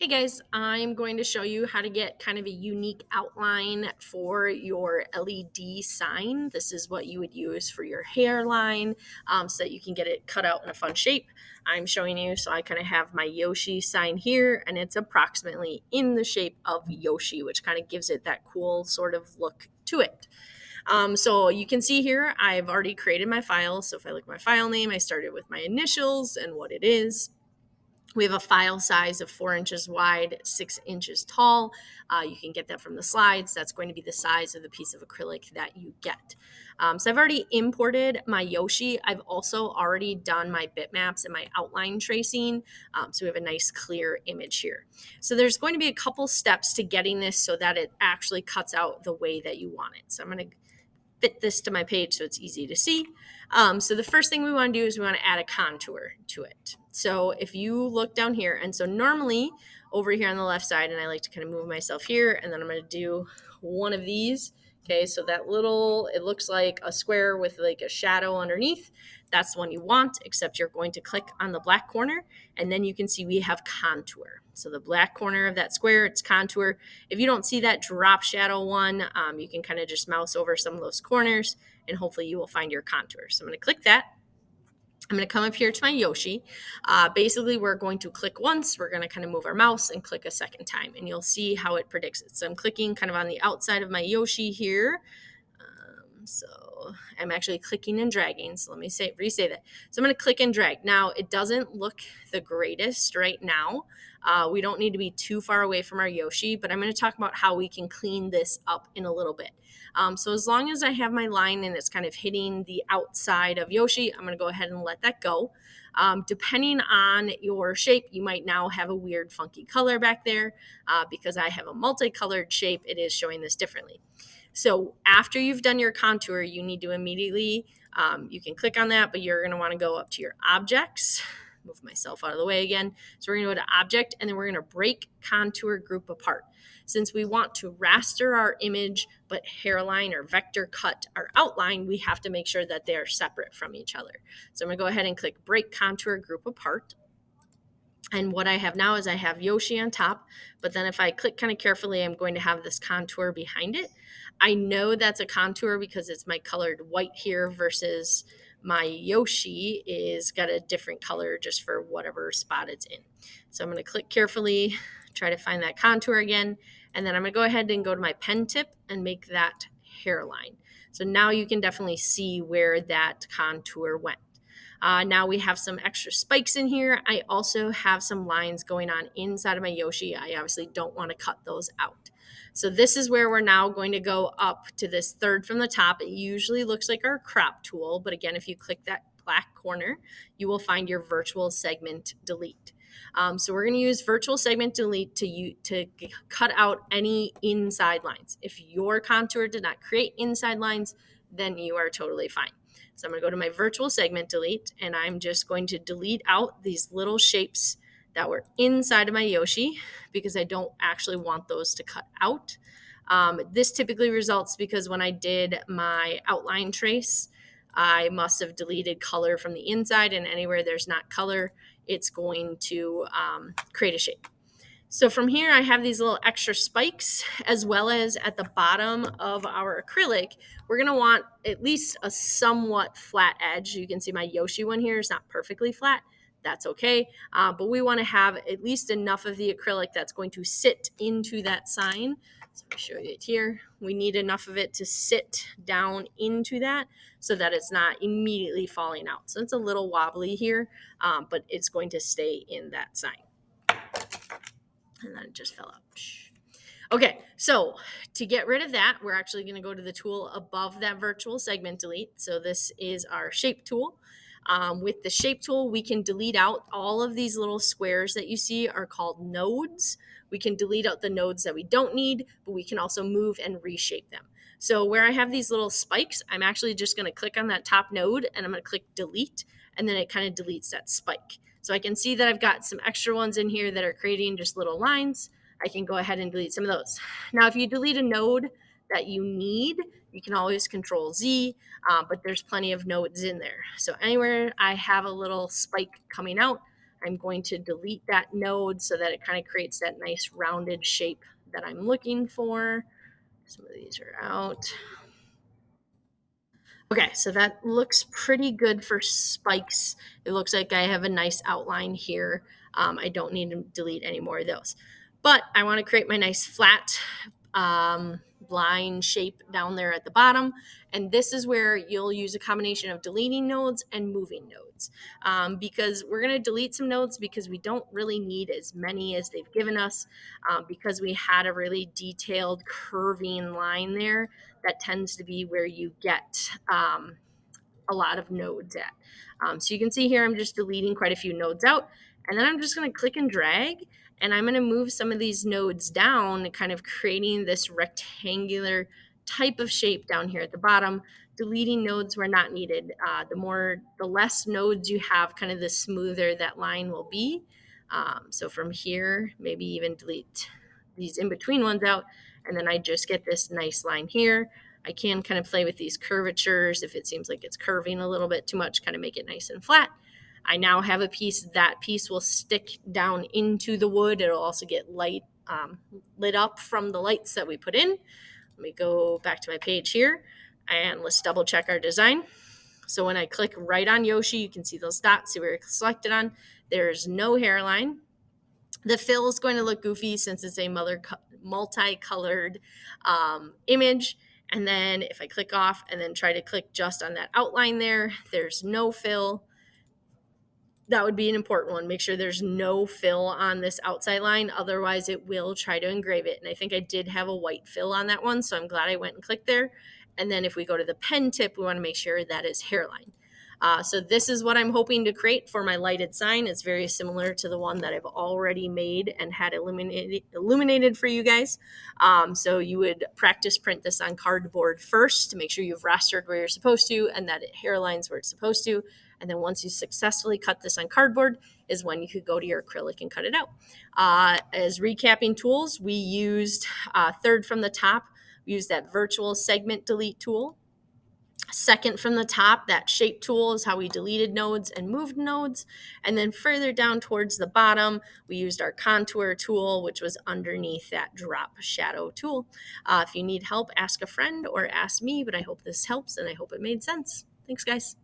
Hey guys, I'm going to show you how to get kind of a unique outline for your LED sign. This is what you would use for your hairline so that you can get it cut out in a fun shape. I'm showing you, so I kind of have my Yoshi sign here, and it's approximately in the shape of Yoshi, which kind of gives it that cool sort of look to it. So you can see here, I've already created my file. So if I look at my file name, I started with my initials and what it is. We have a file size of 4 inches wide, 6 inches tall. You can get that from the slides. That's going to be the size of the piece of acrylic that you get. So I've already imported my Yoshi. I've also already done my bitmaps and my outline tracing. So we have a nice clear image here. So there's going to be a couple steps to getting this so that it actually cuts out the way that you want it. So I'm going to fit this to my page so it's easy to see. So the first thing we want to do is we want to add a contour to it. So if you look down here, and so normally over here on the left side, and I like to kind of move myself here, and then I'm going to do one of these. Okay, so that little, it looks like a square with like a shadow underneath. That's the one you want, except you're going to click on the black corner, and then you can see we have contour. So the black corner of that square, it's contour. If you don't see that drop shadow one, you can kind of just mouse over some of those corners, and hopefully you will find your contour. So I'm going to click that. I'm going to come up here to my Yoshi. Basically, we're going to click once. We're going to kind of move our mouse and click a second time, and you'll see how it predicts it. So I'm clicking kind of on the outside of my Yoshi here. So I'm actually clicking and dragging. So let me re-say that. So I'm going to click and drag. Now, it doesn't look the greatest right now. We don't need to be too far away from our Yoshi, but I'm going to talk about how we can clean this up in a little bit. So as long as I have my line and it's kind of hitting the outside of Yoshi, I'm going to go ahead and let that go. Depending on your shape, you might now have a weird funky color back there. Because I have a multicolored shape, it is showing this differently. So after you've done your contour, you need to immediately, you can click on that, but you're going to want to go up to your objects. Move myself out of the way again. So we're going to go to object, and then we're going to break contour group apart. Since we want to raster our image, but hairline or vector cut our outline, we have to make sure that they're separate from each other. So I'm going to go ahead and click break contour group apart. And what I have now is I have Yoshi on top, but then if I click kind of carefully, I'm going to have this contour behind it. I know that's a contour because it's my colored white here versus my Yoshi is got a different color just for whatever spot it's in. So I'm going to click carefully, try to find that contour again, and then I'm going to go ahead and go to my pen tip and make that hairline. So now you can definitely see where that contour went. Now we have some extra spikes in here. I also have some lines going on inside of my Yoshi. I obviously don't want to cut those out. So this is where we're now going to go up to this third from the top. It usually looks like our crop tool, but again, if you click that black corner, you will find your virtual segment delete. So we're going to use virtual segment delete to cut out any inside lines. If your contour did not create inside lines, then you are totally fine. So I'm going to go to my virtual segment delete, and I'm just going to delete out these little shapes that were inside of my Yoshi because I don't actually want those to cut out. This typically results because when I did my outline trace, I must have deleted color from the inside, and anywhere there's not color, it's going to create a shape. So from here, I have these little extra spikes, as well as at the bottom of our acrylic, we're going to want at least a somewhat flat edge. You can see my Yoshi one here is not perfectly flat. That's okay. But we want to have at least enough of the acrylic that's going to sit into that sign. So I'll show you it here. We need enough of it to sit down into that so that it's not immediately falling out. So it's a little wobbly here, but it's going to stay in that sign. And then it just fell out. Okay, so to get rid of that, we're actually going to go to the tool above that virtual segment delete. So this is our shape tool. With the shape tool, we can delete out all of these little squares that you see are called nodes. We can delete out the nodes that we don't need, but we can also move and reshape them. So where I have these little spikes, I'm actually just going to click on that top node, and I'm going to click delete, and then it kind of deletes that spike. So I can see that I've got some extra ones in here that are creating just little lines. I can go ahead and delete some of those. Now, if you delete a node that you need, you can always Control Z, but there's plenty of nodes in there. So anywhere I have a little spike coming out, I'm going to delete that node so that it kind of creates that nice rounded shape that I'm looking for. Some of these are out. Okay, so that looks pretty good for spikes. It looks like I have a nice outline here. I don't need to delete any more of those. But I want to create my nice flat line shape down there at the bottom. And this is where you'll use a combination of deleting nodes and moving nodes. Because we're going to delete some nodes because we don't really need as many as they've given us, because we had a really detailed curving line there. That tends to be where you get a lot of nodes at. So you can see here, I'm just deleting quite a few nodes out. And then I'm just going to click and drag, and I'm going to move some of these nodes down, kind of creating this rectangular type of shape down here at the bottom, deleting nodes where not needed. The less nodes you have, kind of the smoother that line will be. So from here, maybe even delete these in between ones out, and then I just get this nice line here. I can kind of play with these curvatures. If it seems like it's curving a little bit too much, kind of make it nice and flat. I now have a piece. That piece will stick down into the wood. It'll also get lit up from the lights that we put in. Let me go back to my page here, and let's double check our design. So when I click right on Yoshi, you can see those dots that we were selected on. There's no hairline. The fill is going to look goofy since it's a multicolored image. And then if I click off and then try to click just on that outline there, there's no fill. That would be an important one. Make sure there's no fill on this outside line. Otherwise, it will try to engrave it. And I think I did have a white fill on that one, so I'm glad I went and clicked there. And then if we go to the pen tip, we want to make sure that is hairline. So this is what I'm hoping to create for my lighted sign. It's very similar to the one that I've already made and had illuminated for you guys. So you would practice print this on cardboard first to make sure you've rastered where you're supposed to and that it hairlines where it's supposed to. And then once you successfully cut this on cardboard is when you could go to your acrylic and cut it out. As recapping tools, we used third from the top, we used that virtual segment delete tool. Second from the top, that shape tool is how we deleted nodes and moved nodes. And then further down towards the bottom, we used our contour tool, which was underneath that drop shadow tool. If you need help, ask a friend or ask me, but I hope this helps and I hope it made sense. Thanks, guys.